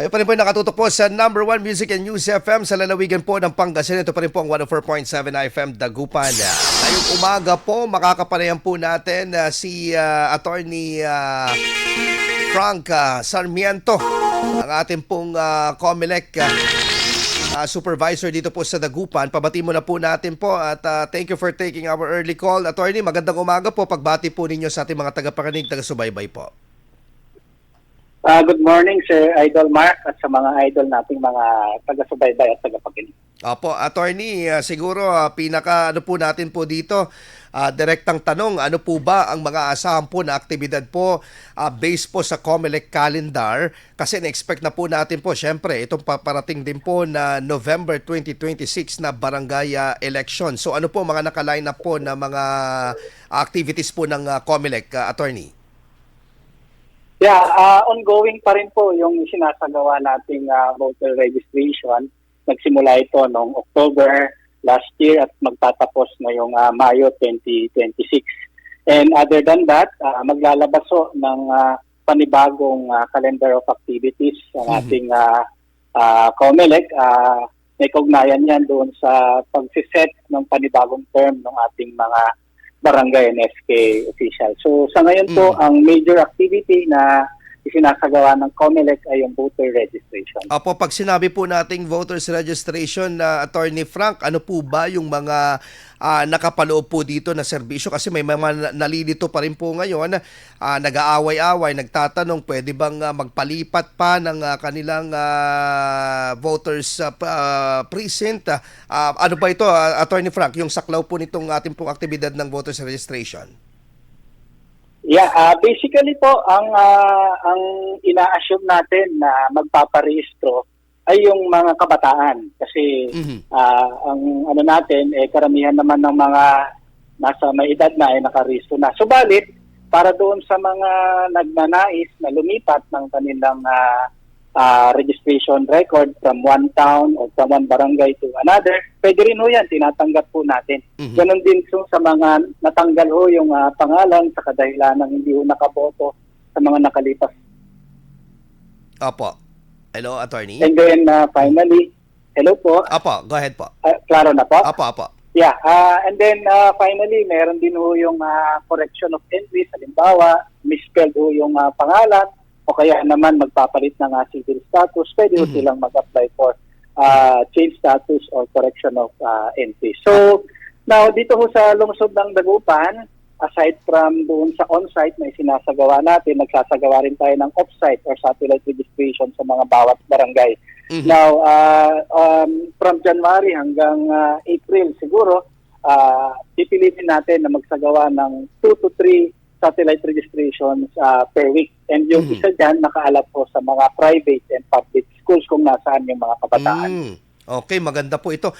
Kayo pa rin po nakatutok po sa number 1 Music and News FM sa lalawigan po ng Pangasinan. Ito pa rin po ang 104.7 FM Dagupan. Ngayong umaga po, makakapanayan po natin si Attorney Frank Sarmiento, ang ating pong COMELEC supervisor dito po sa Dagupan. Pabati muna po natin po at thank you for taking our early call. Attorney, magandang umaga po. Pagbati po ninyo sa ating mga tagapakinig, taga-subaybay po. Good morning, Sir Idol Mark, at sa mga idol nating mga taga-subaybay at tagapakinig. Opo, Attorney, siguro pinaka ano po natin po dito, direktang tanong, ano po ba ang mga asahan po na aktibidad po based po sa COMELEC calendar? Kasi na-expect na po natin po, syempre, itong paparating din po na November 2026 na barangay election. So ano po mga nakaline up po na mga activities po ng COMELEC, Attorney? Yeah, ongoing pa rin po yung sinasagawa nating voter registration. Nagsimula ito noong October last year at magtatapos ngayong Mayo 2026. And other than that, maglalabas ng panibagong calendar of activities ang ating COMELEC. May kaugnayan yan doon sa pagsiset ng panibagong term ng ating mga barangay and SK official. So sa ngayon po, ang major activity na isinasagawa ng COMELEC ay yung voter registration. Apo, pag sinabi po nating voters registration, Attorney Frank, ano po ba yung mga nakapaloob po dito na serbisyo? Kasi may mga nalilito pa rin po ngayon, nag-aaway-away, nagtatanong, pwede bang magpalipat pa ng kanilang voters precinct? Ano ba ito, Attorney Frank, yung saklaw po nitong ating pong aktibidad ng voters registration? Yeah, basically po ang ina-assume natin na magpaparehistro ay yung mga kabataan kasi ang ano natin karamihan naman ng mga nasa may edad na ay nakarehistro na. Subalit para doon sa mga nagnanais na lumipat ng kanilang registration record from one town or from one barangay to another, pwede rin ho yan, tinatanggap po natin. Ganon din so, sa mga natanggal ho yung pangalan sa kadahilan ng hindi ho nakaboto sa mga nakalipas. Opo. Hello, Attorney? And then finally, hello po. Opo, go ahead po. Klaro na po? Opo. Yeah, and then finally, meron din ho yung correction of entries. Halimbawa, misspelled ho yung pangalan, o kaya naman magpapalit ng civil status, pwede ho silang mag-apply for change status or correction of entry. So, now dito ho sa lungsod ng Dagupan, aside from doon sa on-site na sinasagawa natin, nagsasagawa rin tayo ng off-site or satellite registration sa mga bawat barangay. Now, from January hanggang April siguro, pipilitin natin na magsagawa ng 2 to 3 satellite registrations per week. And yung isa dyan, nakaalap po sa mga private and public schools kung nasaan yung mga kabataan. Okay, maganda po ito.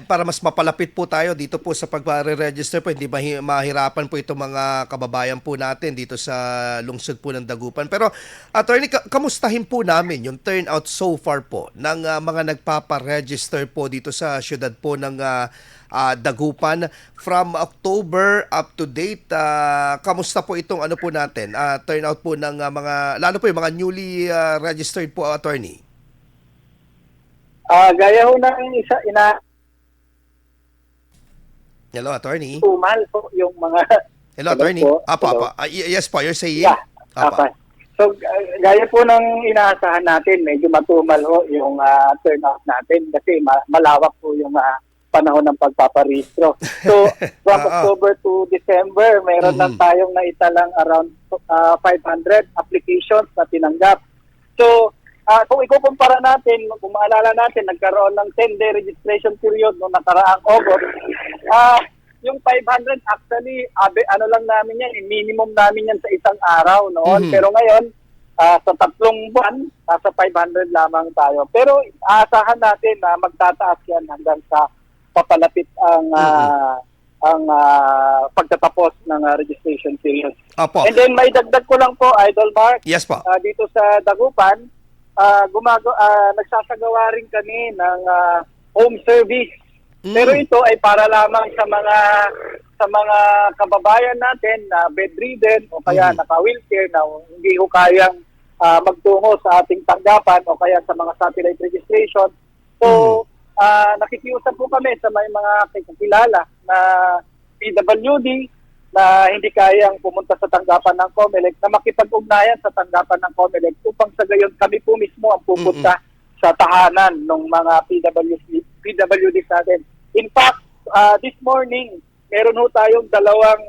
Para mas mapalapit po tayo dito po sa pagre-register po, hindi mahirapan po itong mga kababayan po natin dito sa lungsod po ng Dagupan. Pero, Attorney, kamustahin po namin yung turnout so far po ng mga nagpapa-register po dito sa syudad po ng Dagupan from October up to date. Kamusta po itong ano po natin, turnout po ng mga, lalo po yung mga newly registered po, Attorney? Gaya ho ng Hello, Attorney? tumal po yung mga... Hello, Attorney? Apo. Yes po, you're saying? Yeah. So, gaya po ng inaasahan natin, medyo matumal ho yung turnout natin kasi malawak po yung panahon ng pagpaparehistro. So, from October to December, meron lang tayong naitalang around 500 applications na tinanggap. So, kung ikukumpara natin, kung maalala natin, nagkaroon ng 10-day registration period noong nakaraang August, yung 500 actually, ano lang namin yan, minimum namin yan sa isang araw noon. Pero ngayon, sa 3 buwan, sa 500 lamang tayo. Pero aasahan natin na magtataas yan hanggang sa papalapit ang pagtatapos ng registration period. Opo. And then may dagdag ko lang po, Idol Mark. Yes po. Dito sa Dagupan, nagsasagawa rin kami ng home service. Pero ito ay para lamang sa mga kababayan natin na bedridden o kaya naka-wheelchair na hindi ho kayang magtungo sa ating tanggapan o kaya sa mga satellite registration. So, nakikiusap po kami sa may mga kakilala na PWD na hindi kayang pumunta sa tanggapan ng COMELEC na makipag-ugnayan sa tanggapan ng COMELEC upang sa gayon kami po mismo ang pupunta sa tahanan ng mga PWD natin. In fact, this morning, meron ho tayong dalawang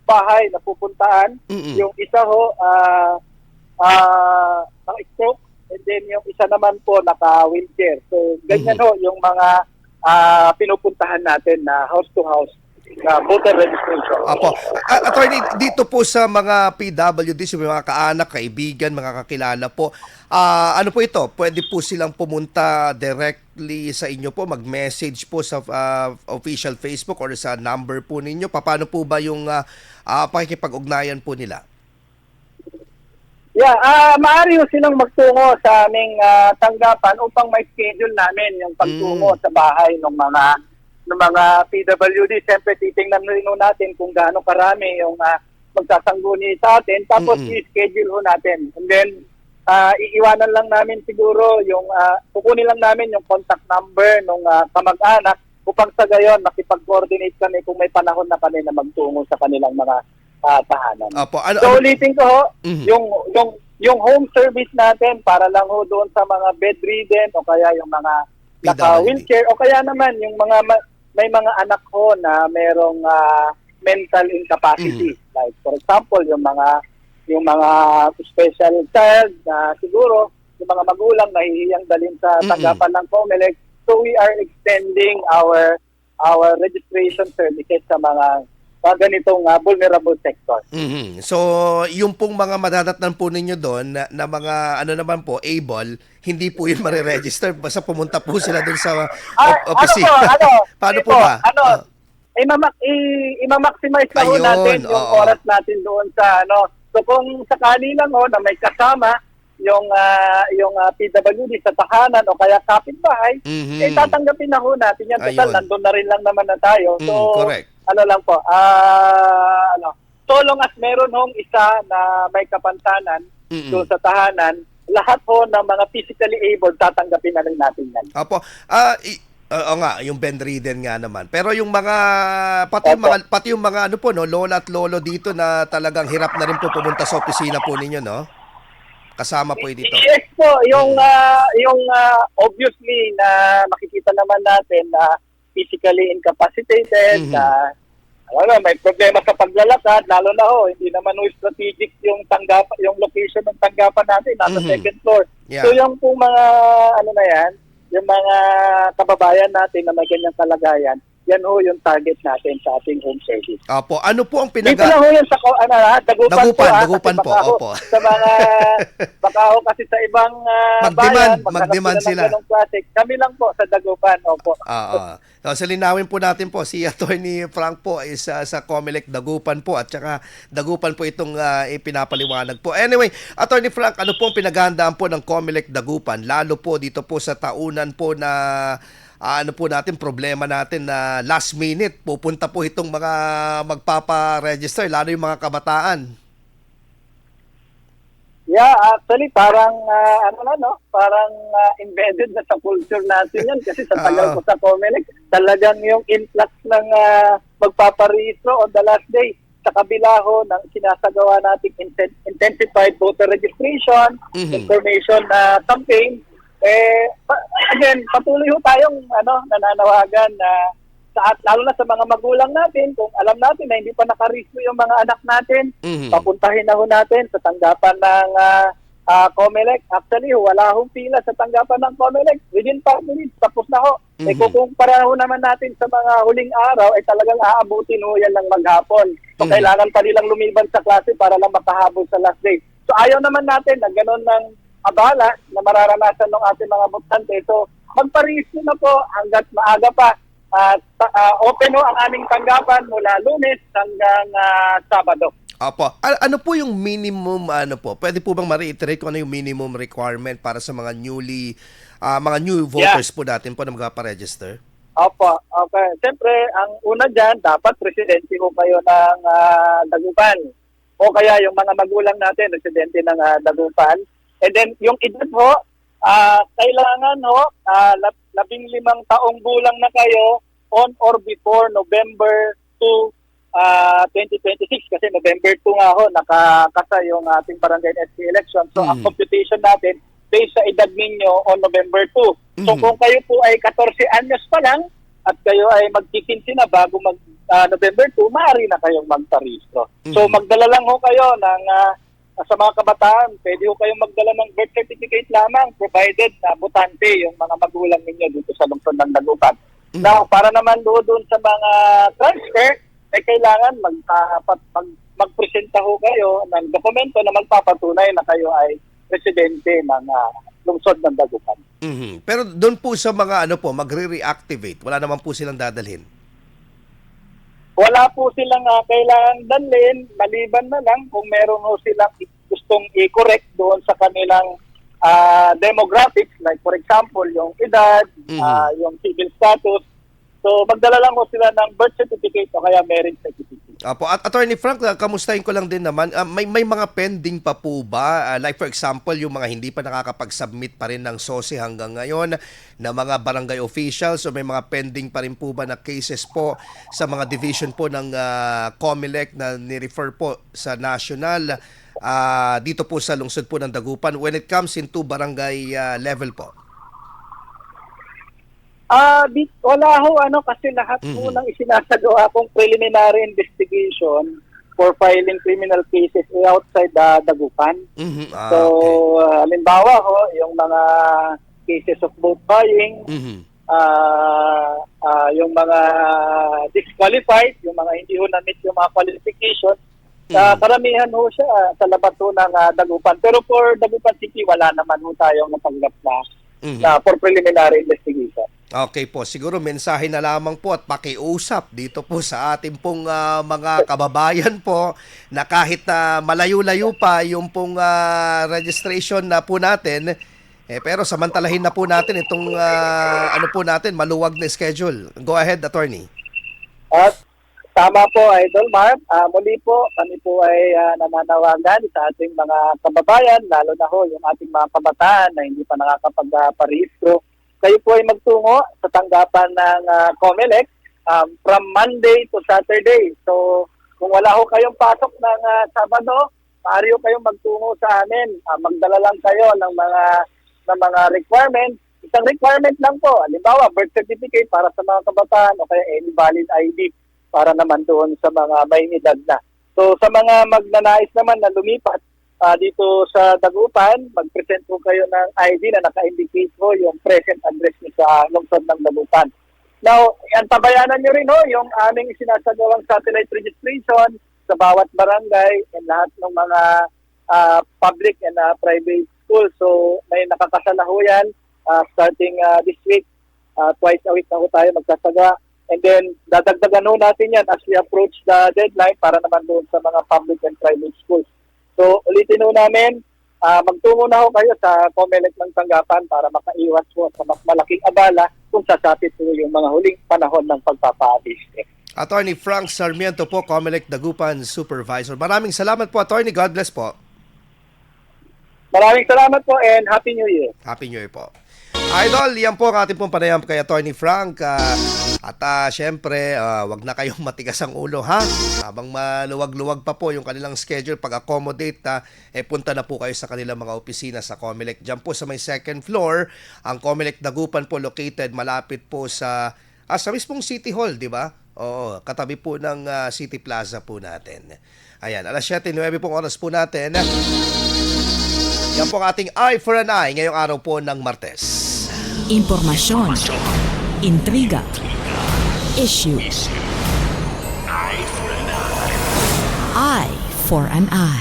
bahay na pupuntaan. Yung isa ho, naka-stroke, and then yung isa naman po naka-wheelchair. So, ganyan ho yung mga pinupuntahan natin na house-to-house na voter registration. Apo. Attorney, dito po sa mga PWDs, yung mga kaanak, kaibigan, mga kakilala po, ano po ito? Pwede po silang pumunta directly sa inyo po, mag-message po sa official Facebook or sa number po ninyo. Paano po ba yung pakikipag-ugnayan po nila? Yeah, maaari ho silang magtungo sa aming tanggapan upang may schedule namin yung pagtungo sa bahay ng mga PWD. Siyempre, titingnan rin natin kung gaano karami yung magsasangguni sa atin. Tapos, i-schedule ho natin. And then, iiwanan lang namin siguro yung, kukunin lang namin yung contact number ng kamag-anak upang sa gayon, makipag-coordinate kami kung may panahon na kami na magtungo sa kanilang mga tahanan. Apo. So, ulitin ko ho, yung home service natin para lang ho doon sa mga bedridden o kaya yung mga naka-wheelchair o kaya naman yung mga may mga anak ko na merong mental incapacity. Like for example, yung mga special child na siguro yung mga magulang nahihiyang dalhin sa tanggapan ng COMELEC. So we are extending our registration services sa mga ganitong vulnerable sector. So, yung pong mga madadatnan po ninyo doon na mga ano naman po, able, hindi po yun mariregister. Basta pumunta po sila doon sa opisina. Paano po ba? I-maximize na ho natin yung oras natin doon sa So, kung sakali lang na may kasama yung PWD sa tahanan o kaya kapitbahay, tatanggapin na ho natin yan. Total, nandun na rin lang naman na tayo. So, correct. Ano lang po, so long as meron hong isa na may kapansanan doon sa tahanan, lahat ho ng mga physically able, tatanggapin na rin natin yan. Apo, oo nga, yung bedridden nga naman. Pero yung mga, pati yung mga ano po, no, lola at lolo dito na talagang hirap na rin po pumunta sa opisina po ninyo, no? Kasama po dito. Yes po, yung obviously na makikita naman natin na physically incapacitated, may problema sa paglalakad, lalo na hindi naman strategic yung yung location ng tanggapan natin, nasa second floor. Yeah. So yung pong mga, yung mga kababayan natin na may ganyang kalagayan, yan ho yung target natin sa ating home service. Opo, ano po ang Dito lang ho yan sa Dagupan po, opo. Sa mga, baka ho kasi sa ibang mag-demand sila. Kami lang po sa Dagupan, opo. So, linawin po natin po, si Attorney Frank po is sa COMELEC Dagupan po at saka Dagupan po itong ipinapaliwanag po. Anyway, Attorney Frank, ano po ang pinaghahandaan po ng COMELEC Dagupan, lalo po dito po sa taunan po na ano po natin, problema natin na last minute, pupunta po itong mga magpapa-register, lalo yung mga kabataan. Yeah, actually, parang, parang embedded na sa culture natin yan kasi sa tagal ko sa COMELEC, talagang yung influx ng magpaparehistro on the last day, sa kabila ho ng sinasagawa nating intensified voter registration, information campaign, again, patuloy ho tayong nananawagan na lalo na sa mga magulang natin, kung alam natin na hindi pa nakarehistro yung mga anak natin, papuntahin na ho natin sa tanggapan ng COMELEC. Actually, wala hong pila sa tanggapan ng COMELEC. Within 5 minutes, tapos na ho. Kung kumpara ho naman natin sa mga huling araw, talagang aabutin ho yan ng maghapon. So, kailangan pa nilang lumiban sa klase para lang makahabol sa last day. So, ayaw naman natin na gano'n ng abala na mararanasan ng ating mga botante. So, magparehistro na po hanggat maaga pa. Open ho ang aming tanggapan mula Lunes hanggang Sabado. Apo. Ano po yung minimum, pwede po bang ma-reiterate kung ano yung minimum requirement para sa mga mga new voters po natin po na magpa-register? Opo. Okay. Siyempre, ang una dyan, dapat residente ho kayo ng Dagupan. o kaya yung mga magulang natin, residente ng Dagupan. And then yung edad ho, kailangan ho, 15 taong gulang na kayo on or before November 2, 2026 kasi November 2 nga ho, nakakasa yung ating barangay SC election. So ang computation natin, based sa edad ninyo on November 2. So kung kayo po ay 14 anyos pa lang at kayo ay magkikinsi na bago November 2, maaari na kayong magparehistro. So magdala lang ho kayo ng sa mga kabataan, pwede ho kayong magdala ng birth certificate lamang provided na butante yung mga magulang ninyo dito sa lungsod ng Dagupan. Now, para naman doon sa mga transfer, ay kailangan magpresenta ho kayo ng dokumento na magpapatunay na kayo ay residente ng lungsod ng Dagupan. Pero doon po sa mga magre-reactivate, wala naman po silang dadalhin. Wala po silang kailangang dalhin, maliban na lang kung meron ho silang gustong i-correct doon sa kanilang demographics, like for example, yung edad, yung civil status. So magdala lang ho sila ng birth certificate o kaya marriage certificate. Apo, at Attorney Frank, kamustahin ko lang din naman, may mga pending pa po ba? Like for example, yung mga hindi pa nakakapag-submit pa rin ng SOSI hanggang ngayon na mga barangay officials, o may mga pending pa rin po ba na cases po sa mga division po ng COMELEC na ni-refer po sa national dito po sa lungsod po ng Dagupan when it comes into barangay level po? Wala ho, kasi lahat po ng isinasagawa kong preliminary investigation for filing criminal cases outside Dagupan. So, halimbawa ho, yung mga cases of vote buying, yung mga disqualified, yung mga hindi ho na-meet yung mga qualifications, karamihan ho siya sa labat ho ng Dagupan. Pero for Dagupan City, wala naman ho tayong natanggap na for preliminary investigation. Okay po, siguro mensahe na lamang po at pakiusap dito po sa ating pong mga kababayan po na kahit malayo-layo pa yung pong registration na po natin, pero samantalahin na po natin itong maluwag na schedule. Go ahead, attorney. At tama po, Idol Mark. Muli po, kami po ay nananawagan sa ating mga kababayan, lalo na ho yung ating mga kabataan na hindi pa nakakapag-parehistro. Kayo po ay magtungo sa tanggapan ng COMELEC from Monday to Saturday. So, kung wala ho kayong pasok ng Sabado, maaari ho kayong magtungo sa amin. Magdala lang kayo ng mga requirements. Isang requirement lang po. Halimbawa, birth certificate para sa mga kabataan o kaya any valid ID para naman doon sa mga may edad na. So, sa mga magnanais naman na lumipat dito sa Dagupan, mag-present po kayo ng ID na naka-indicate po yung present address niyo sa lungsod ng Dagupan. Now, antabayanan nyo rin yung aming isinasagawang satellite registration sa bawat barangay and lahat ng mga public and private schools. So, may nakakasala ho yan starting this week. Twice a week na ho tayo magsasaga. And then, dadagdagan ho natin yan as we approach the deadline para naman doon sa mga public and private schools. So, ulitin ho namin, magtungo na ho kayo sa COMELEC ng tanggapan para makaiwas po sa mas malaking abala kung sasapit po yung mga huling panahon ng pagpapa-district. Attorney Frank Sarmiento po, COMELEC Dagupan Supervisor. Maraming salamat po, Attorney. God bless po. Maraming salamat po and Happy New Year. Happy New Year po. Idol, yan po ang ating pong panayam kay Attorney Frank. Syempre, wag na kayong matigas ang ulo, ha? Habang maluwag-luwag pa po yung kanilang schedule, pag-accommodate, punta na po kayo sa kanilang mga opisina sa COMELEC. Diyan po sa may second floor, ang COMELEC Dagupan po located malapit po sa mismong City Hall, di ba? Oo, katabi po ng City Plaza po natin. Ayan, alas 7:09 pong oras po natin. Yan po ang ating Eye for an Eye ngayong araw po ng Martes. Impormasyon, intriga, issue. Eye for an Eye.